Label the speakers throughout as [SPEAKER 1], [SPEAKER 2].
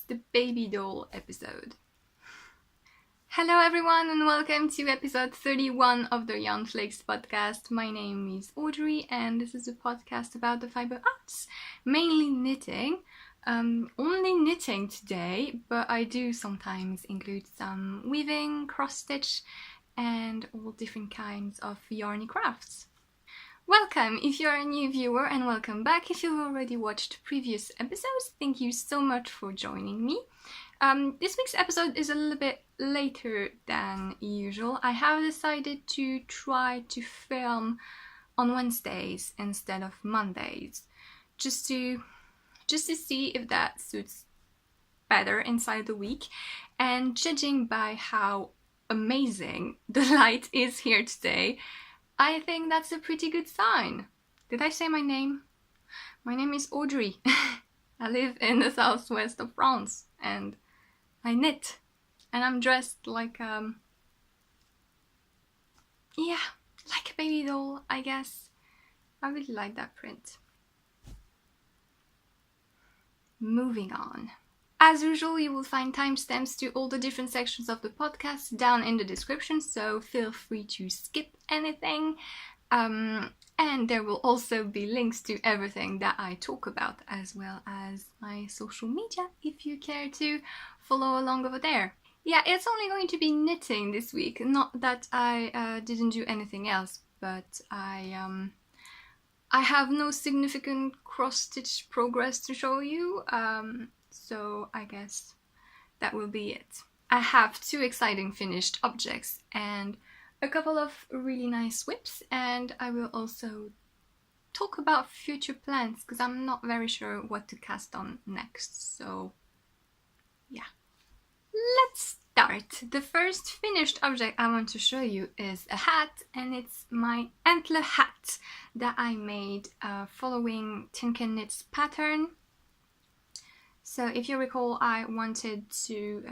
[SPEAKER 1] the Babydoll episode. Hello everyone and welcome to episode 31 of the Yarnflakes podcast. My name is Audrey and this is a podcast about the fiber arts, mainly knitting. Only knitting today, but I do sometimes include some weaving, cross-stitch and all different kinds of yarny crafts. Welcome if you're a new viewer and welcome back if you've already watched previous episodes. Thank you so much for joining me. This week's episode is a little bit later than usual. I have decided to try to film on Wednesdays instead of Mondays, just to see if that suits better inside the week. And judging by how amazing the light is here today, I think that's a pretty good sign. Did I say my name? My name is Audrey. I live in the southwest of France and I knit. And I'm dressed like a baby doll, I guess. I really like that print. Moving on. As usual, you will find timestamps to all the different sections of the podcast down in the description, so feel free to skip anything. And there will also be links to everything that I talk about, as well as my social media, if you care to follow along over there. Yeah, it's only going to be knitting this week, not that I didn't do anything else, but I have no significant cross-stitch progress to show you. So I guess that will be it. I have 2 exciting finished objects and a couple of really nice whips, and I will also talk about future plans because I'm not very sure what to cast on next. So yeah, let's start. The first finished object I want to show you is a hat, and it's my antler hat that I made following Tin Can Knit's pattern. So if you recall, I wanted to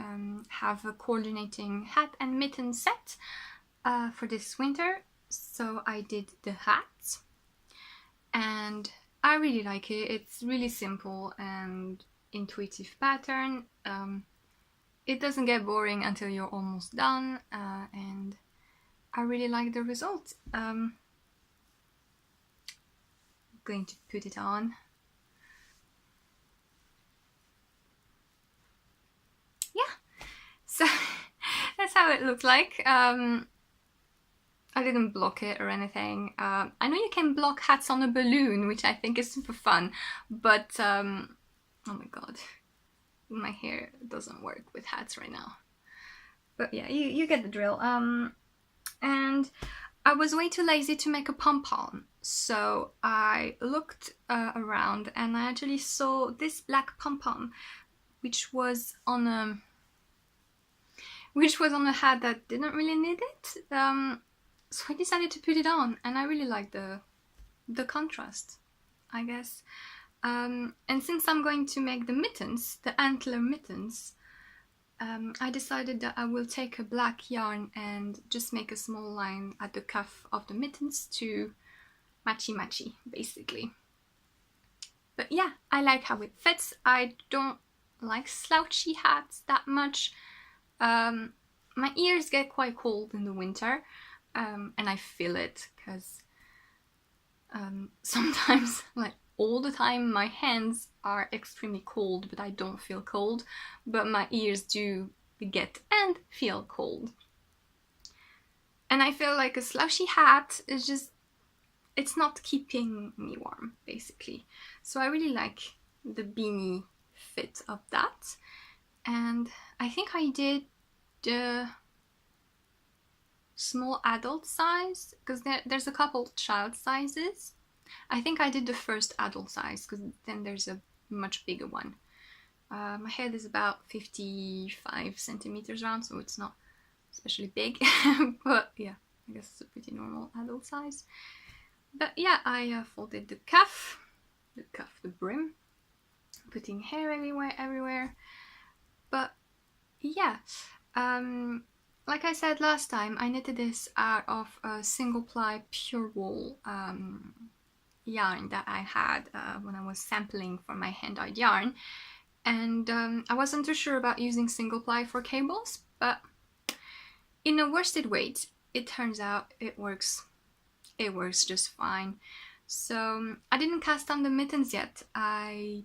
[SPEAKER 1] have a coordinating hat and mitten set for this winter, so I did the hat and I really like it. It's really simple and intuitive pattern. It doesn't get boring until you're almost done, and I really like the result. I'm going to put it on. So that's how it looked like. I didn't block it or anything. I know you can block hats on a balloon, which I think is super fun, but oh my god, my hair doesn't work with hats right now. But yeah, you get the drill. And I was way too lazy to make a pom-pom, so I looked around and I actually saw this black pom-pom, which was on a hat that didn't really need it. So I decided to put it on, and I really like the contrast, I guess. And since I'm going to make the mittens, the antler mittens, I decided that I will take a black yarn and just make a small line at the cuff of the mittens to matchy, basically. But yeah, I like how it fits. I don't like slouchy hats that much. My ears get quite cold in the winter, and I feel it because sometimes, like all the time, my hands are extremely cold, but I don't feel cold, but my ears do get and feel cold. And I feel like a slouchy hat is just, it's not keeping me warm, basically. So I really like the beanie fit of that. And I think I did the small adult size, because there's a couple child sizes. I think I did the first adult size, because then there's a much bigger one. My head is about 55 centimeters round, so it's not especially big, but yeah, I guess it's a pretty normal adult size. But yeah, I folded the cuff, the brim, putting hair everywhere. But yeah, like I said last time, I knitted this out of a single ply pure wool yarn that I had when I was sampling for my hand-dyed yarn, and I wasn't too sure about using single ply for cables, but in a worsted weight, it turns out it works just fine. So I didn't cast on the mittens yet. I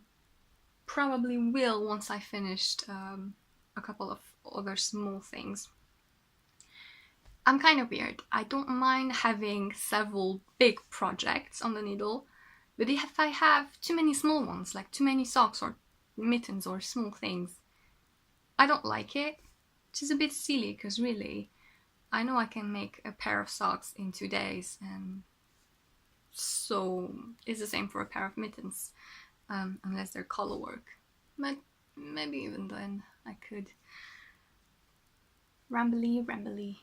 [SPEAKER 1] probably will once I finished a couple of other small things. I'm kind of weird. I don't mind having several big projects on the needle, but if I have too many small ones, like too many socks or mittens or small things, I don't like it, which is a bit silly because really I know I can make a pair of socks in 2 days, and so it's the same for a pair of mittens, unless they're color work. But maybe even then I could. Rambly.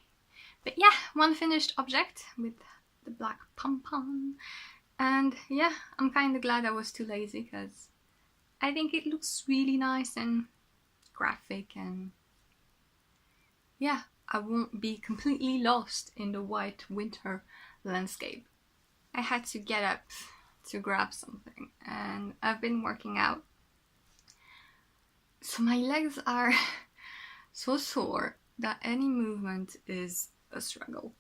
[SPEAKER 1] But yeah, one finished object with the black pom-pom. And yeah, I'm kind of glad I was too lazy, because I think it looks really nice and graphic, and yeah, I won't be completely lost in the white winter landscape. I had to get up to grab something, and I've been working out, so my legs are so sore that any movement is a struggle.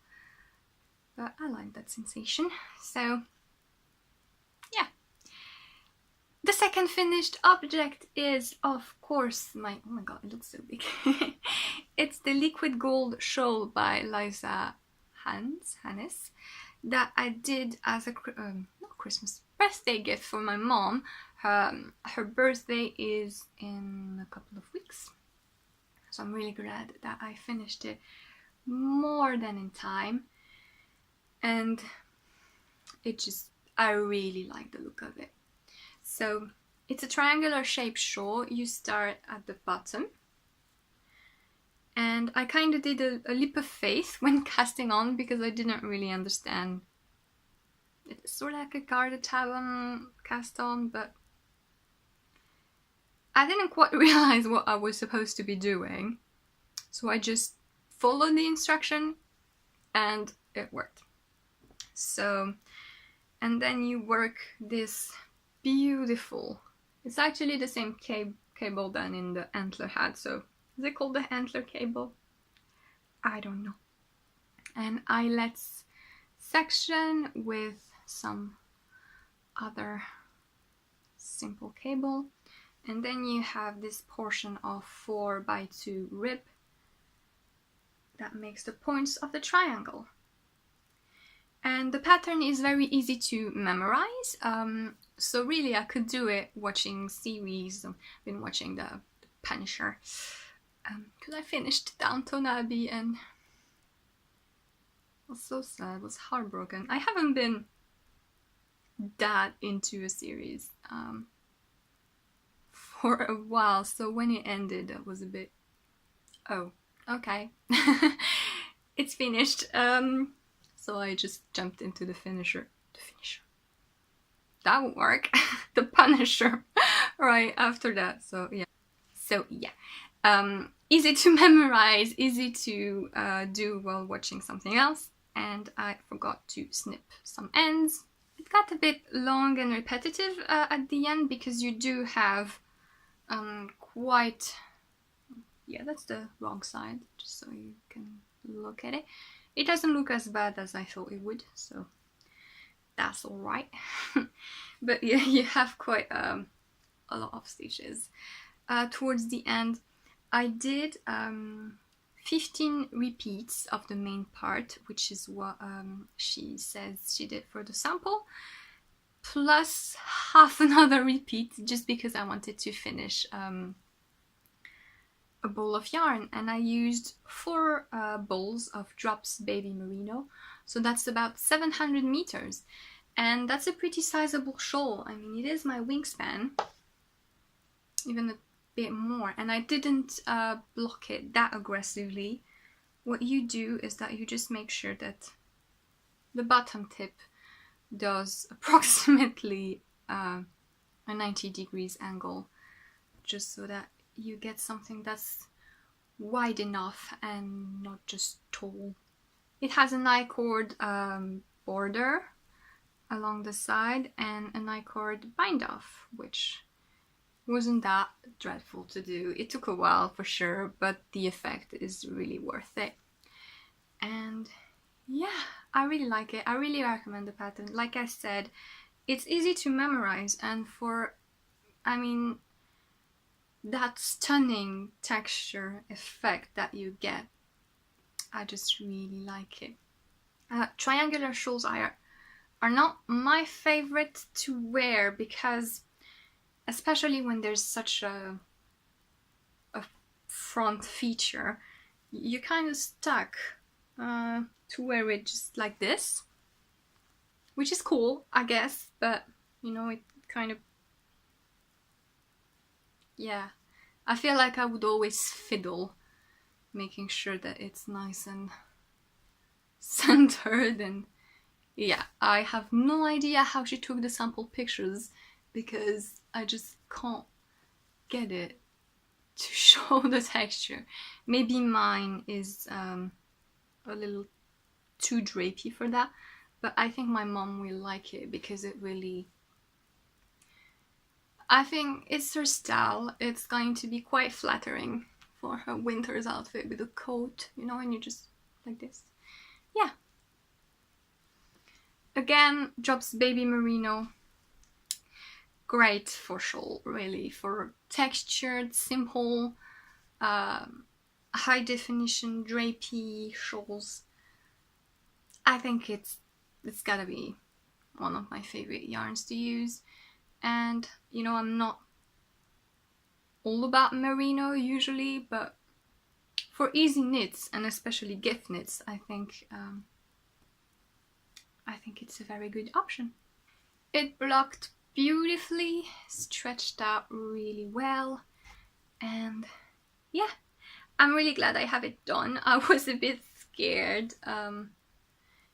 [SPEAKER 1] But I like that sensation. So yeah. The second finished object is, of course, oh my god, it looks so big. It's the Liquid Gold Shawl by Liza Hannes that I did as a not Christmas, birthday gift for my mom. Her birthday is in a couple of weeks, so I'm really glad that I finished it more than in time, and I really like the look of it. So it's a triangular shaped shawl. You start at the bottom, and I kind of did a leap of faith when casting on, because I didn't really understand. It's sort of like a garter tab cast on, but I didn't quite realize what I was supposed to be doing, so I just followed the instruction and it worked. So, and then you work this beautiful, it's actually the same cable than in the antler hat, so is it called the antler cable? I don't know. An eyelets section with some other simple cable, and then you have this portion of 4x2 rib that makes the points of the triangle. And the pattern is very easy to memorize, so really I could do it watching series. I've been watching the Punisher, because I finished Downton Abbey and I was so sad, I was heartbroken. I haven't been that into a series for a while, so when it ended I was a bit, oh, okay. It's finished. So I just jumped into the finisher. That would work. The Punisher right after that. So yeah. Easy to memorize, easy to do while watching something else. And I forgot to snip some ends. It got a bit long and repetitive at the end, because you do have quite... Yeah, that's the wrong side, just so you can look at it. It doesn't look as bad as I thought it would, so that's alright. But yeah, you have quite a lot of stitches. Towards the end, I did 15 repeats of the main part, which is what she says she did for the sample, plus half another repeat, just because I wanted to finish a ball of yarn, and I used 4 balls of Drops Baby Merino, so that's about 700 meters, and that's a pretty sizable shawl. I mean, it is my wingspan, even a bit more, and I didn't block it that aggressively. What you do is that you just make sure that the bottom tip does approximately a 90 degrees angle, just so that you get something that's wide enough and not just tall. It has an I-cord border along the side and an I-cord bind off, which wasn't that dreadful to do. It took a while for sure, but the effect is really worth it. And yeah, I really like it. I really recommend the pattern. Like I said, it's easy to memorize, and that stunning texture effect that you get, I just really like it. Triangular shawls are not my favorite to wear because, especially when there's such a front feature, you're kind of stuck to wear it just like this, which is cool, I guess, but you know, it kind of, yeah, I feel like I would always fiddle making sure that it's nice and centered. And yeah, I have no idea how she took the sample pictures because I just can't get it to show the texture. Maybe mine is a little too drapey for that, but I think my mom will like it because it really, I think it's her style. It's going to be quite flattering for her winter's outfit with a coat, you know, and you just like this. Yeah. Again, Job's Baby Merino. Great for shawl, really, for textured, simple, high definition, drapey shawls. I think it's gotta be one of my favorite yarns to use. And you know, I'm not all about merino usually, but for easy knits and especially gift knits, I think it's a very good option. It blocked beautifully, stretched out really well, and yeah, I'm really glad I have it done. I was a bit scared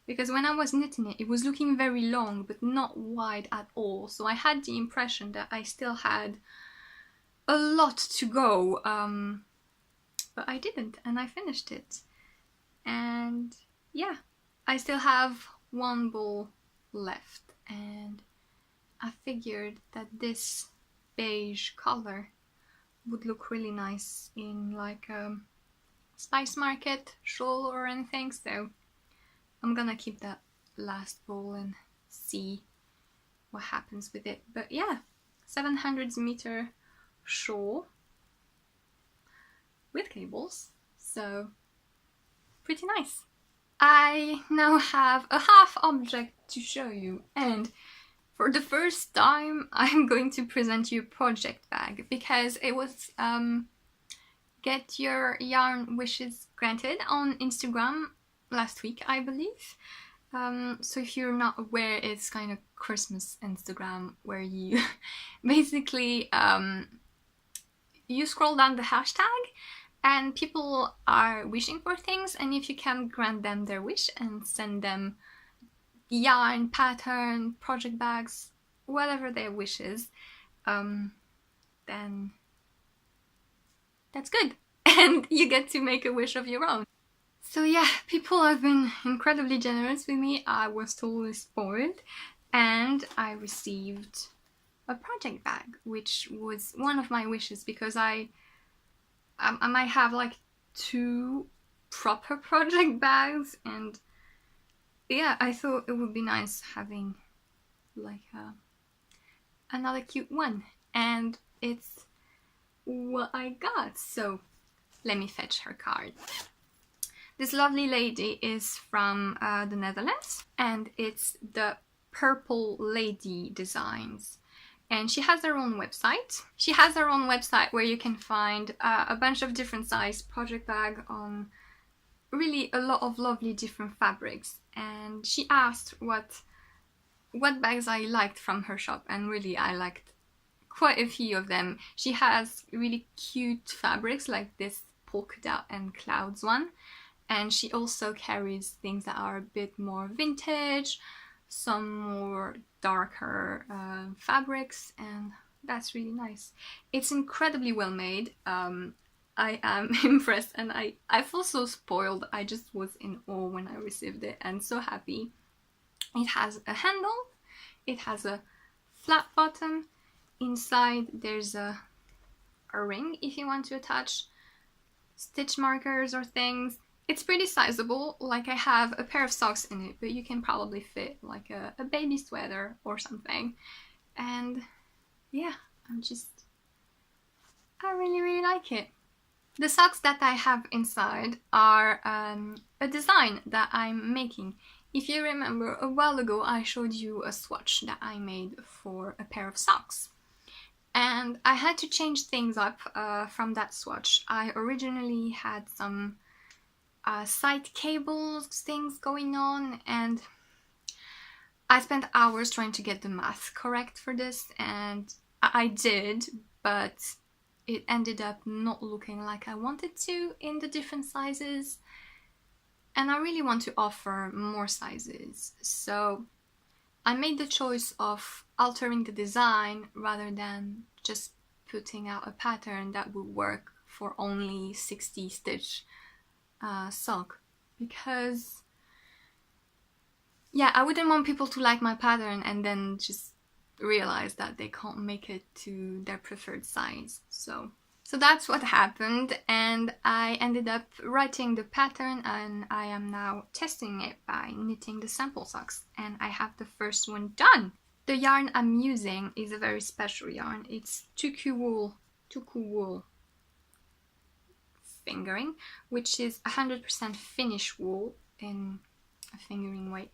[SPEAKER 1] because when I was knitting it, it was looking very long but not wide at all, so I had the impression that I still had a lot to go, but I didn't, and I finished it. And yeah, I still have one ball left, and I figured that this beige color would look really nice in like a Spice Market shawl or anything, so I'm gonna keep that last ball and see what happens with it. But yeah, 700 meter shawl with cables, so pretty nice. I now have a half object to show you, and for the first time I'm going to present you a project bag because it was Get Your Yarn Wishes Granted on Instagram last week, I believe. So if you're not aware, it's kind of Christmas Instagram where you basically you scroll down the hashtag and people are wishing for things, and if you can grant them their wish and send them yarn, pattern, project bags, whatever their wishes, then that's good and you get to make a wish of your own. So yeah, people have been incredibly generous with me. I was totally spoiled, and I received a project bag, which was one of my wishes because I might have like 2 proper project bags, and yeah, I thought it would be nice having like another cute one, and it's what I got. So let me fetch her card. This lovely lady is from the Netherlands, and it's the Purple Lady Designs. And she has her own website. She has her own website where you can find a bunch of different size project bag on really a lot of lovely different fabrics. And she asked what bags I liked from her shop, and really I liked quite a few of them. She has really cute fabrics like this polka dot and clouds one. And she also carries things that are a bit more vintage, some more darker fabrics, and that's really nice. It's incredibly well made. I am impressed, and I feel so spoiled. I just was in awe when I received it and so happy. It has a handle, it has a flat bottom, inside there's a ring if you want to attach stitch markers or things. It's pretty sizable, like I have a pair of socks in it, but you can probably fit like a baby sweater or something. And yeah, I really like it. The socks that I have inside are a design that I'm making. If you remember, a while ago I showed you a swatch that I made for a pair of socks. And I had to change things up from that swatch. I originally had some side cables things going on, and I spent hours trying to get the math correct for this, and I did, but it ended up not looking like I wanted to in the different sizes, and I really want to offer more sizes. So I made the choice of altering the design rather than just putting out a pattern that would work for only 60 stitch sock, because yeah, I wouldn't want people to like my pattern and then just realize that they can't make it to their preferred size. So that's what happened, and I ended up writing the pattern, and I am now testing it by knitting the sample socks, and I have the first one done. The yarn I'm using is a very special yarn. It's tuku wool fingering, which is 100% Finnish wool in a fingering way.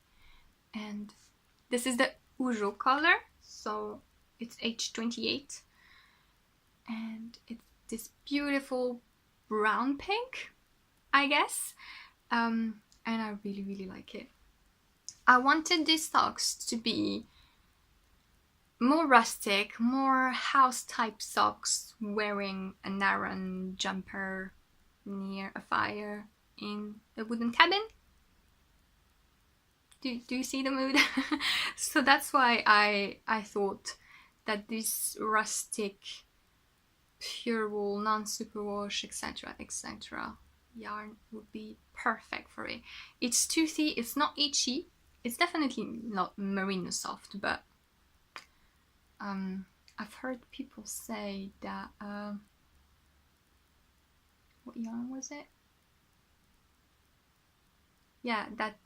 [SPEAKER 1] And this is the Ujo color, so it's H28, and it's this beautiful brown pink, I guess, and I really like it. I wanted these socks to be more rustic, more house type socks, wearing a Naran jumper near a fire in the wooden cabin. Do you see the mood? So that's why I thought that this rustic, pure wool, non-superwash, etc. yarn would be perfect for it. It's toothy, it's not itchy, it's definitely not Merino soft, but I've heard people say that what yarn was it? Yeah, that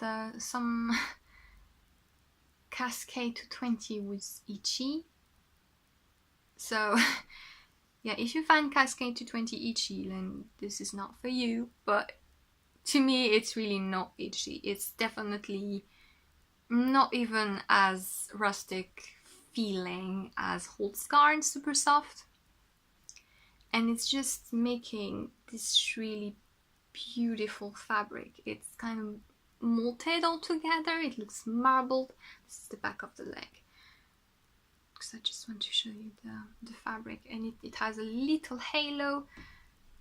[SPEAKER 1] some Cascade 220 was itchy. So yeah, if you find Cascade 220 itchy, then this is not for you. But to me, it's really not itchy. It's definitely not even as rustic feeling as Holtzgarn Super Soft. And it's just making this really beautiful fabric. It's kind of molted all together. It looks marbled. This is the back of the leg, because I just want to show you the fabric, and it has a little halo.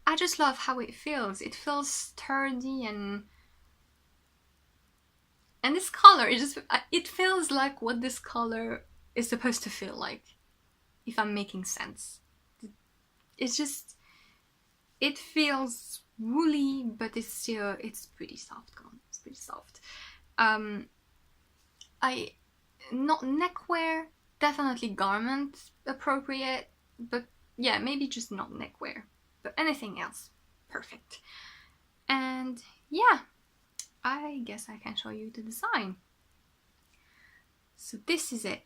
[SPEAKER 1] I just love how it feels. It feels sturdy, and this color, it feels like what this color is supposed to feel like, if I'm making sense. It feels woolly, but it's pretty soft. It's pretty soft. Not neckwear, definitely garment appropriate, but yeah, maybe just not neckwear, but anything else, perfect. And yeah, I guess I can show you the design. So this is it.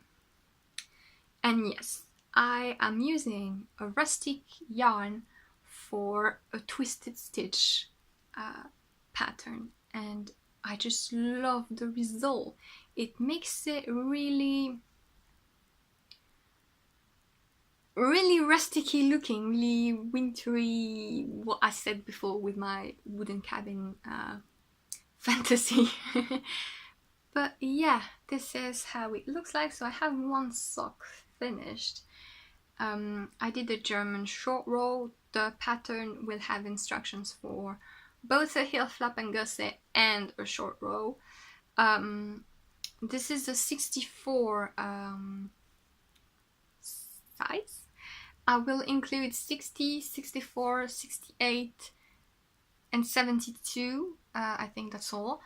[SPEAKER 1] And yes, I am using a rustic yarn for a twisted stitch pattern, and I just love the result. It makes it really rusticy looking, really wintry, what I said before with my wooden cabin fantasy. But yeah, this is how it looks like. So I have one sock finished. I did a German short row. The pattern will have instructions for both a heel flap and gusset and a short row. This is a 64 size. I will include 60, 64, 68 and 72. I think that's all.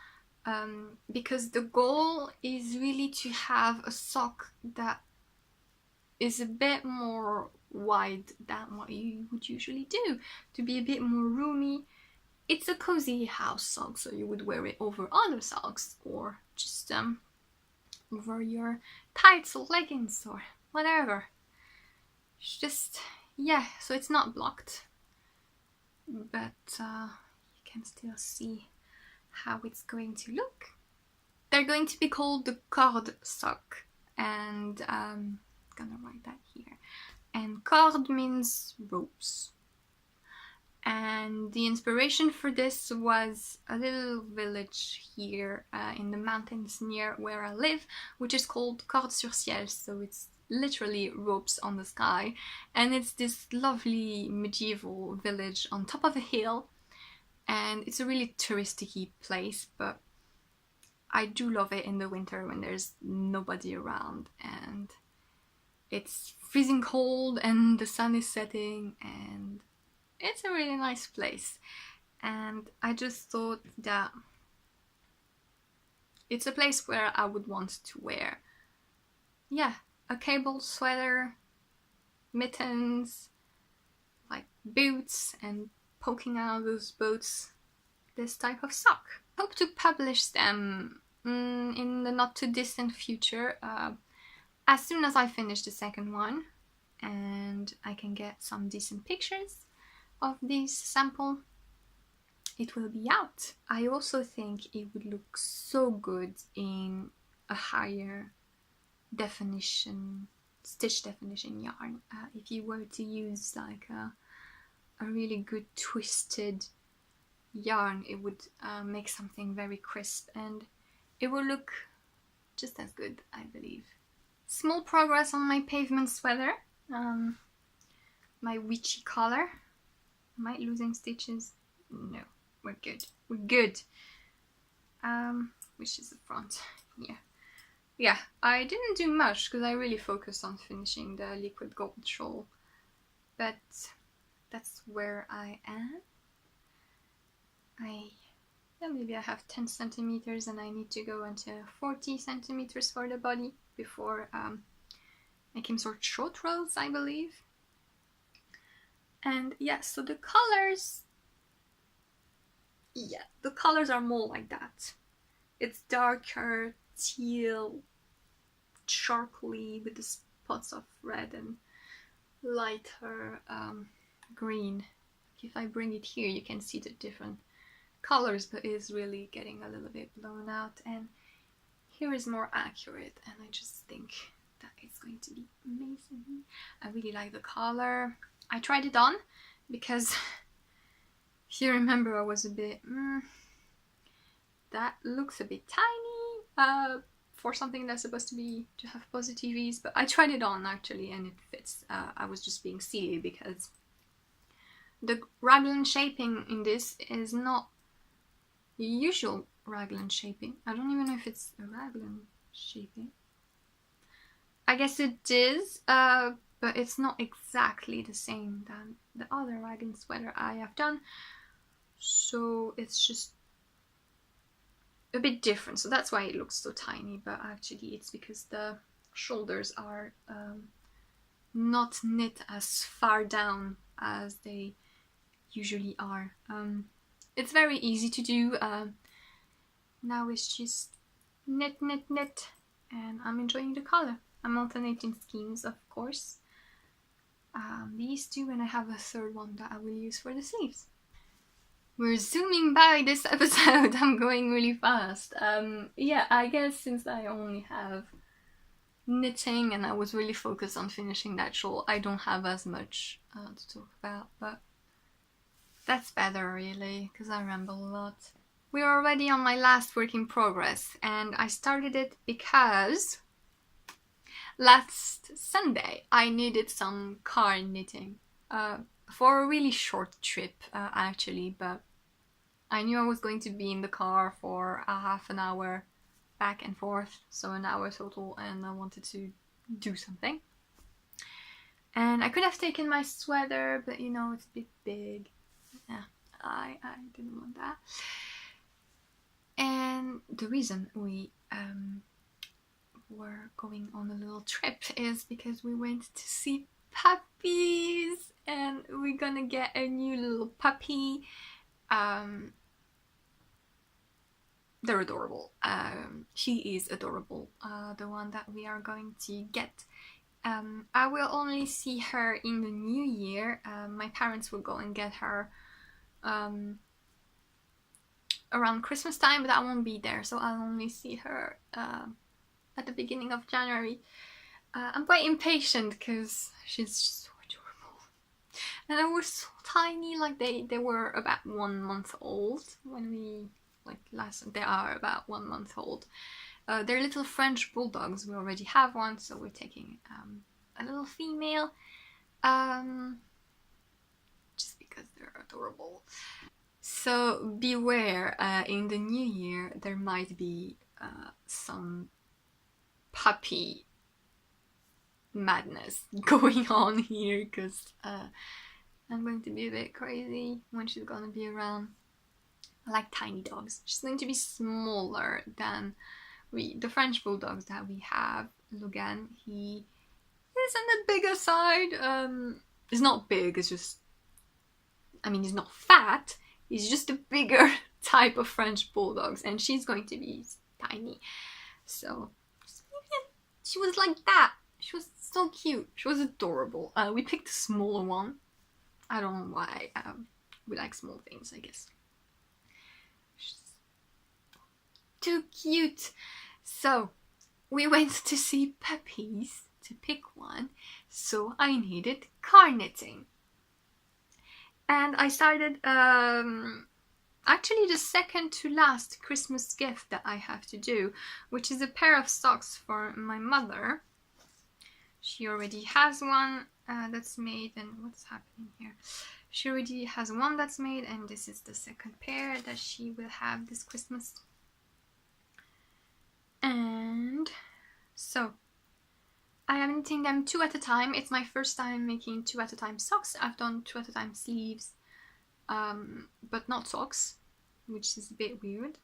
[SPEAKER 1] Because the goal is really to have a sock that is a bit more wide than what you would usually do, to be a bit more roomy. It's a cozy house sock, so you would wear it over other socks or just over your tights or leggings or whatever. It's just, yeah, so it's not blocked, but you can still see how it's going to look. They're going to be called the cord sock, and I'm gonna write that here. And cord means ropes. And the inspiration for this was a little village here in the mountains near where I live, which is called Corde sur Ciel, so it's literally ropes on the sky. And it's this lovely medieval village on top of a hill, and it's a really touristy place, but I do love it in the winter when there's nobody around and it's freezing cold and the sun is setting, and it's a really nice place. And I just thought that it's a place where I would want to wear, yeah, a cable sweater, mittens, like boots, and poking out those boots, this type of sock. Hope to publish them in the not too distant future, as soon as I finish the second one and I can get some decent pictures of this sample, it will be out. I also think it would look so good in a higher definition, stitch definition yarn. If you were to use like a really good twisted yarn, it would make something very crisp and it will look just as good, I believe. Small progress on my pavement sweater, my witchy collar. Am I losing stitches? No, we're good. We're good. Which is the front here. Yeah, I didn't do much because I really focused on finishing the liquid gold shawl, but that's where I am. Maybe I have 10 centimeters and I need to go into 40 centimeters for the body before making sort of short rows, I believe. And yeah, so the colors, yeah, the colors are more like that. It's darker teal, sharply with the spots of red, and lighter green. If I bring it here, you can see the different colors, but it is really getting a little bit blown out, and here is more accurate, and I just think that it's going to be amazing. I really like the color. I tried it on because if you remember, I was a bit that looks a bit tiny for something that's supposed to have positive ease, but I tried it on actually and it fits. I was just being silly because the raglan shaping in this is not usual raglan shaping. I don't even know if it's a raglan shaping. I guess it is, but it's not exactly the same than the other raglan sweater I have done. So it's just a bit different. So that's why it looks so tiny, but actually it's because the shoulders are not knit as far down as they usually are. It's very easy to do. Now it's just knit, knit, knit, and I'm enjoying the color. I'm alternating schemes, of course. These two, and I have a third one that I will use for the sleeves. We're zooming by this episode. I'm going really fast. Yeah, I guess since I only have knitting and I was really focused on finishing that shawl, I don't have as much to talk about, but that's better really, because I ramble a lot. We're already on my last work in progress, and I started it because last Sunday I needed some car knitting for a really short trip actually, but I knew I was going to be in the car for a half an hour back and forth, so an hour total, and I wanted to do something. And I could have taken my sweater, but you know, it's a bit big. Yeah, I didn't want that. And the reason we we're going on a little trip is because we went to see puppies, and we're gonna get a new little puppy. They're adorable. She is adorable, the one that we are going to get. I will only see her in the new year. My parents will go and get her around Christmas time, but I won't be there, so I'll only see her at the beginning of January. I'm quite impatient because she's so adorable. And they were so tiny, like they were about 1 month old when we, they are about 1 month old. They're little French bulldogs. We already have one, so we're taking a little female. Just because they're adorable. So beware, in the new year there might be some puppy madness going on here, because I'm going to be a bit crazy when she's gonna be around. I like tiny dogs. She's going to be smaller than the French bulldogs that we have. Logan, he is on the bigger side. He's not big, it's just, I mean, he's not fat, he's just a bigger type of French bulldogs, and she's going to be tiny. So she was like that. She was so cute. She was adorable. We picked a smaller one. I don't know why. We like small things, I guess. She's too cute. So we went to see puppies to pick one. So I needed car knitting. And I started actually the second to last Christmas gift that I have to do, which is a pair of socks for my mother. She already has one that's made, and what's happening here? She already has one that's made, and this is the second pair that she will have this Christmas. And so I am knitting them 2 at a time. It's my first time making 2 at a time socks. I've done 2 at a time sleeves, but not socks, which is a bit weird.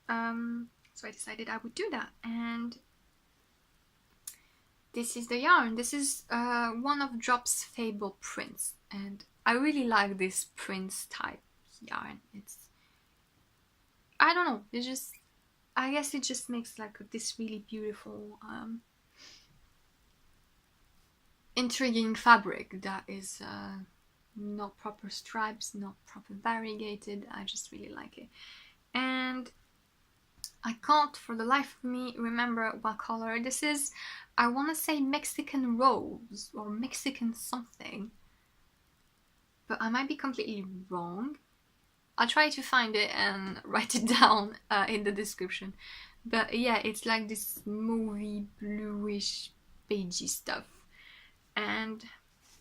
[SPEAKER 1] So I decided I would do that. And this is the yarn. This is one of Drop's Fabel prints, and I really like this prints type yarn. It's, I don't know, it's just, I guess it just makes like this really beautiful intriguing fabric that is not proper stripes, not proper variegated. I just really like it. And I can't for the life of me remember what color this is. I want to say Mexican rose or Mexican something, but I might be completely wrong. I'll try to find it and write it down in the description. But yeah, it's like this mauvey bluish beigey stuff, and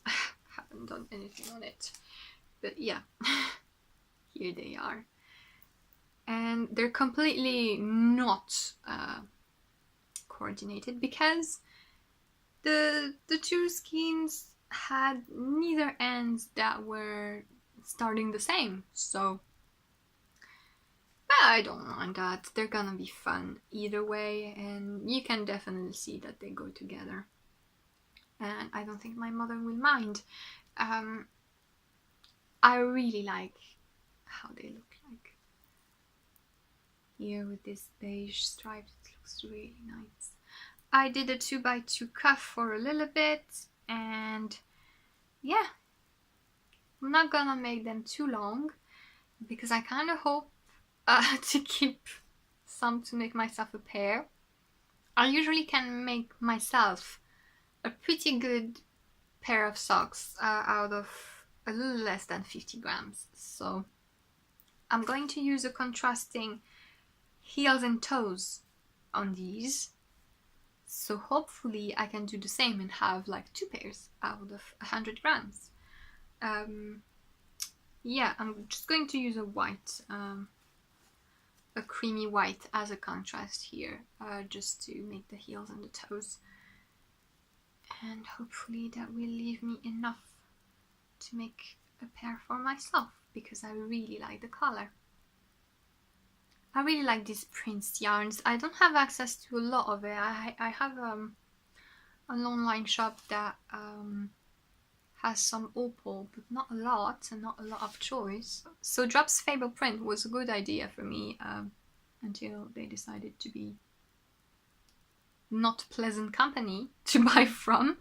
[SPEAKER 1] I haven't done anything on it, but yeah. Here they are, and they're completely not coordinated because the 2 skeins had neither ends that were starting the same. So I don't mind that. They're gonna be fun either way, and you can definitely see that they go together, and I don't think my mother will mind. I really like how they look like here with this beige stripe. It looks really nice. I did a 2x2 cuff for a little bit, and yeah, I'm not gonna make them too long because I kind of hope to keep some to make myself a pair. I usually can make myself a pretty good pair of socks out of a little less than 50 grams. So I'm going to use a contrasting heels and toes on these. So hopefully I can do the same and have like 2 pairs out of 100 grams. Yeah, I'm just going to use a white, a creamy white as a contrast here, just to make the heels and the toes. And hopefully that will leave me enough to make a pair for myself, because I really like the color. I really like these Prince yarns. I don't have access to a lot of it. I have an online shop that has some opal, but not a lot, and not a lot of choice. So Drop's Fabel Print was a good idea for me until they decided to be not pleasant company to buy from.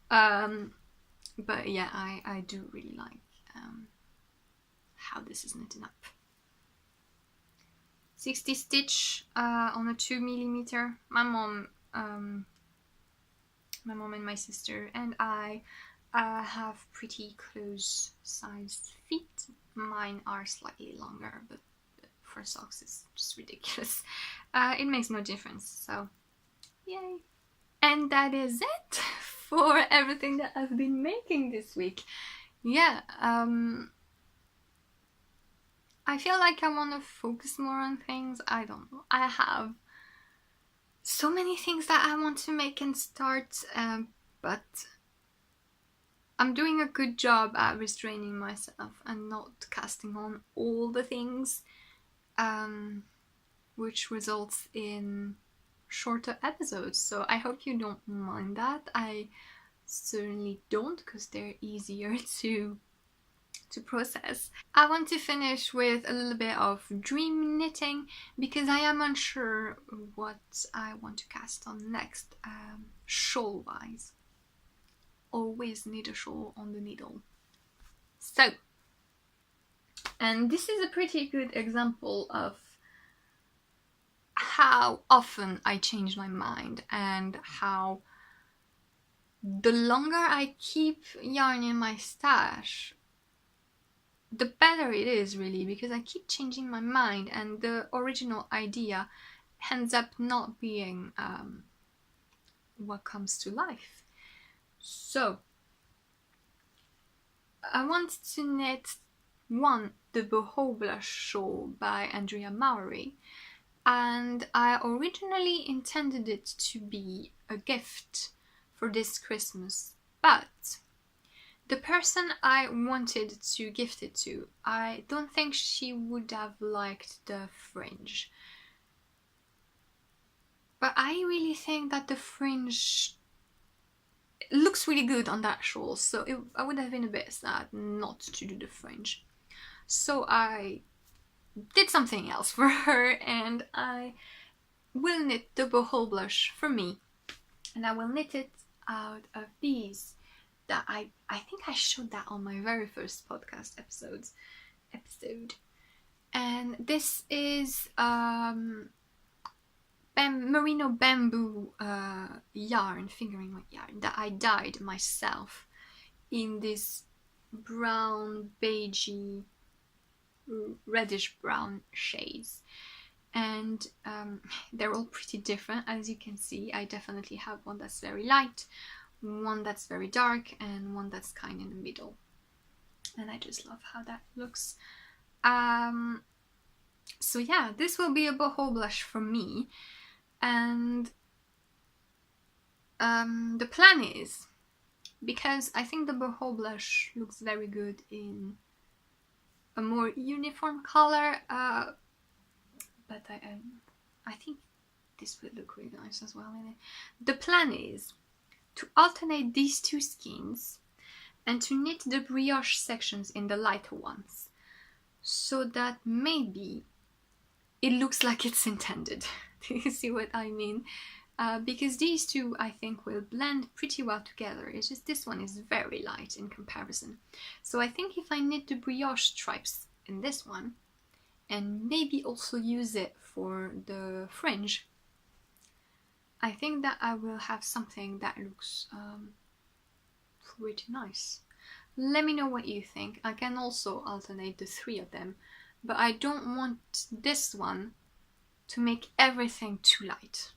[SPEAKER 1] But yeah, I do really like how this is knitting up. 60 stitch on a 2mm. My mom and my sister and I have pretty close sized feet. Mine are slightly longer, but for socks it's just ridiculous. It makes no difference, so yay. And that is it for everything that I've been making this week. Yeah, I feel like I want to focus more on things. I don't know. I have so many things that I want to make and start, but I'm doing a good job at restraining myself and not casting on all the things, which results in shorter episodes. So I hope you don't mind that. I certainly don't, because they're easier to process. I want to finish with a little bit of dream knitting because I am unsure what I want to cast on next, shawl wise. Always need a shawl on the needle. So, and this is a pretty good example of how often I change my mind and how the longer I keep yarn in my stash, the better it is, really, because I keep changing my mind and the original idea ends up not being what comes to life. So I want to knit the Boho Blush shawl by Andrea Mowry, and I originally intended it to be a gift for this Christmas, but the person I wanted to gift it to, I don't think she would have liked the fringe. But I really think that the fringe looks really good on that shawl, so I would have been a bit sad not to do the fringe. So I did something else for her, and I will knit the Boho Blush for me. And I will knit it out of these that I think I showed that on my very first podcast episode. And this is Merino bamboo yarn, fingering weight yarn that I dyed myself in this brown, beigey, reddish brown shades. And they're all pretty different, as you can see. I definitely have one that's very light, one that's very dark, and one that's kind of in the middle. And I just love how that looks. So yeah, this will be a Boho Blush for me. And the plan is, because I think the Boho Blush looks very good in a more uniform color, but I think this would look really nice as well in it. The plan is to alternate these two skeins and to knit the brioche sections in the lighter ones, so that maybe it looks like it's intended. Do you see what I mean? Because these two, I think, will blend pretty well together. It's just this one is very light in comparison. So I think if I knit the brioche stripes in this one, and maybe also use it for the fringe, I think that I will have something that looks pretty nice. Let me know what you think. I can also alternate the three of them, but I don't want this one to make everything too light.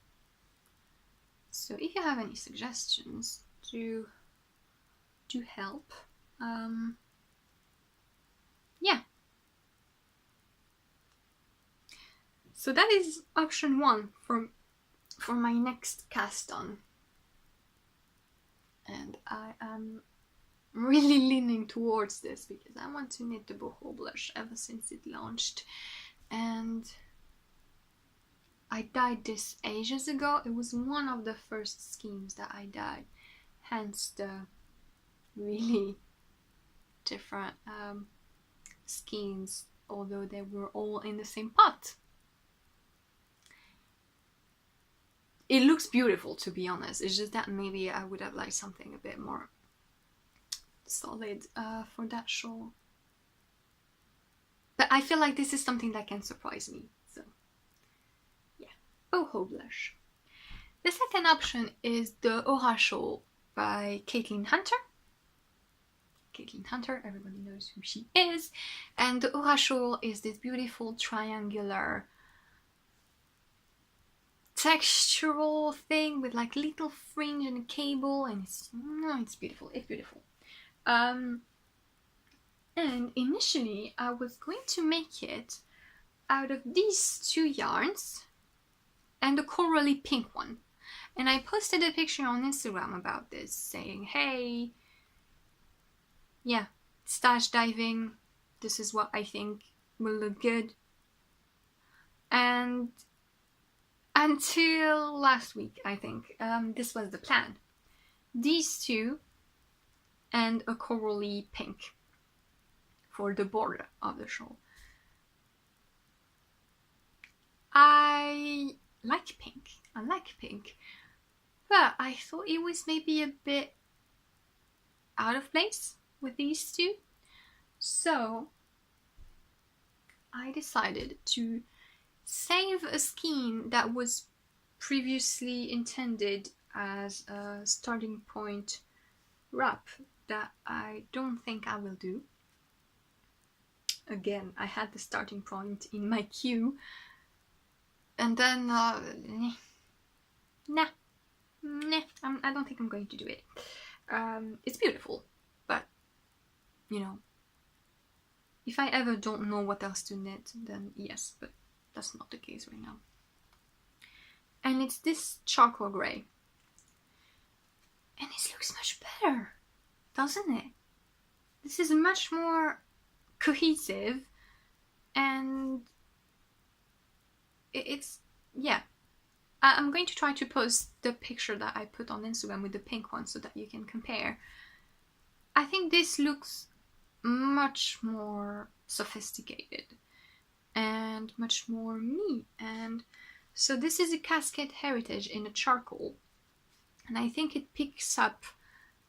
[SPEAKER 1] So if you have any suggestions, do help. Yeah. So that is option one for my next cast on. And I am really leaning towards this because I want to knit the Boho Blush ever since it launched. And I dyed this ages ago. It was one of the first skeins that I dyed, hence the really different skeins, although they were all in the same pot. It looks beautiful, to be honest. It's just that maybe I would have liked something a bit more solid for that shawl. But I feel like this is something that can surprise me, so yeah. Boho blush. The second option is the Aura shawl by Caitlin Hunter. Caitlin Hunter, everybody knows who she is. And the Aura shawl is this beautiful triangular textural thing with like little fringe and a cable, and it's beautiful. It's beautiful. And initially I was going to make it out of these two yarns and the corally pink one, and I posted a picture on Instagram about this saying, hey, yeah, stash diving, this is what I think will look good. And until last week, I think, this was the plan. These two and a corally pink for the border of the shawl. I like pink, but I thought it was maybe a bit out of place with these two, so I decided to save a skein that was previously intended as a starting point wrap that I don't think I will do. Again, I had the starting point in my queue, and then I don't think I'm going to do it. It's beautiful, but you know, if I ever don't know what else to knit, then yes, but that's not the case right now. And it's this charcoal grey, and it looks much better, doesn't it? This is much more cohesive, and it's, yeah. I'm going to try to post the picture that I put on Instagram with the pink one so that you can compare. I think this looks much more sophisticated and much more me. And so this is a Cascade Heritage in a charcoal, and I think it picks up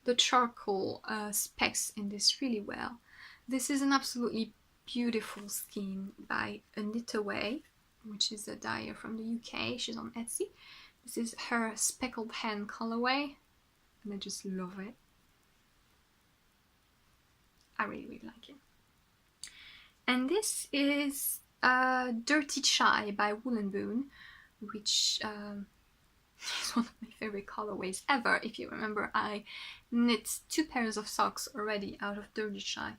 [SPEAKER 1] the charcoal specs in this really well. This is an absolutely beautiful skein by A Knit Away, which is a dyer from the UK. She's on Etsy. This is her speckled hen colorway, and I just love it. I really like it. And this is Dirty Chai by Wool & Boon, which is one of my favorite colorways ever. If you remember, I knit 2 pairs of socks already out of Dirty Chai.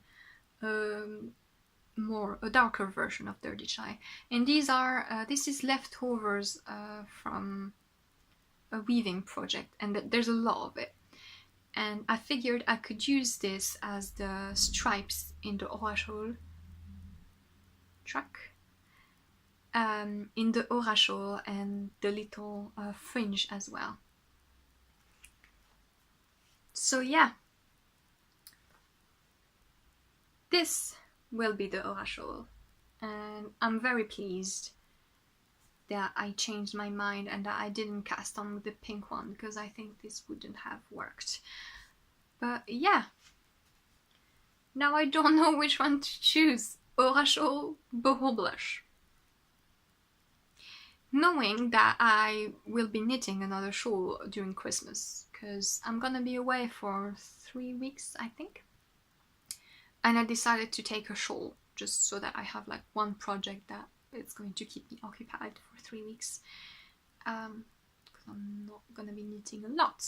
[SPEAKER 1] A darker version of Dirty Chai, and these are this is leftovers from a weaving project, and there's a lot of it, and I figured I could use this as the stripes in the Aura shawl track, in the Aura shawl, and the little fringe as well. So yeah, this will be the Aura shawl, and I'm very pleased that I changed my mind and that I didn't cast on with the pink one, because I think this wouldn't have worked. But yeah, now I don't know which one to choose, Aura shawl, boho blush. Knowing that I will be knitting another shawl during Christmas, because I'm gonna be away for 3 weeks, I think. And I decided to take a shawl just so that I have like one project that it's going to keep me occupied for 3 weeks, because I'm not gonna be knitting a lot.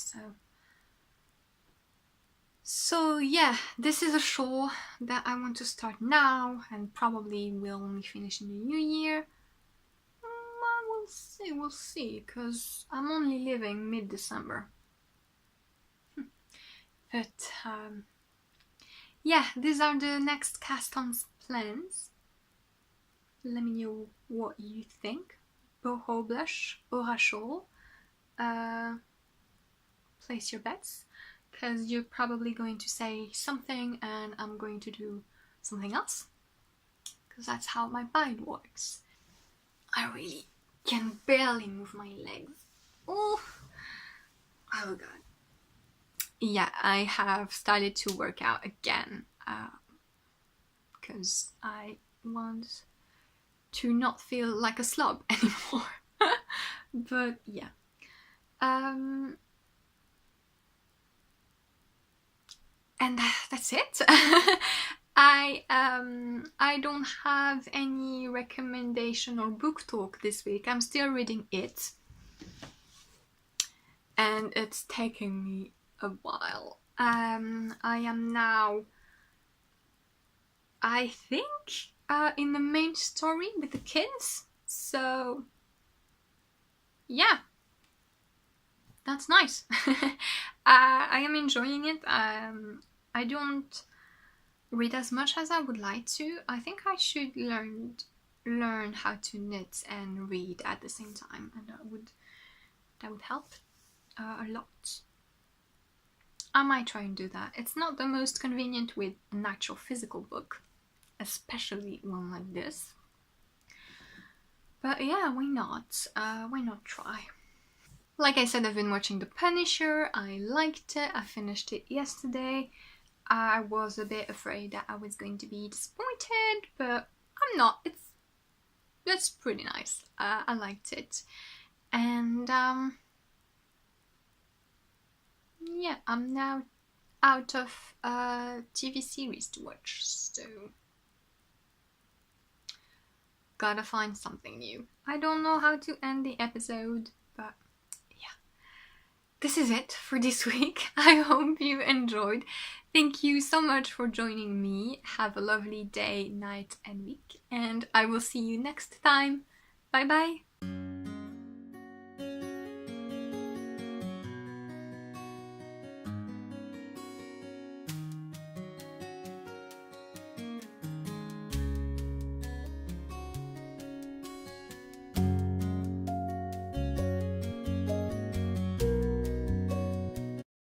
[SPEAKER 1] So yeah, this is a shawl that I want to start now, and probably will only finish in the new year. We'll see, because I'm only leaving mid-December. But yeah, these are the next cast-on plans. Let me know what you think. boho blush, aura shawl. Place your bets, because you're probably going to say something and I'm going to do something else, because that's how my mind works. I really can barely move my legs. Oh god. Yeah, I have started to work out again, because I want to not feel like a slob anymore. But yeah. And that's it. I don't have any recommendation or book talk this week. I'm still reading it, and it's taking me a while. I am now, I think, in the main story with the kids, so yeah, that's nice. I am enjoying it. I don't read as much as I would like to. I think I should learn how to knit and read at the same time, and that would help a lot. I might try and do that. It's not the most convenient with an actual physical book, especially one like this. But yeah, why not? Why not try? Like I said, I've been watching The Punisher. I liked it. I finished it yesterday. I was a bit afraid that I was going to be disappointed, but I'm not. It's pretty nice. I liked it. And yeah, I'm now out of TV series to watch, so gotta find something new. I don't know how to end the episode, but yeah. This is it for this week. I hope you enjoyed. Thank you so much for joining me. Have a lovely day, night, and week, and I will see you next time. Bye bye!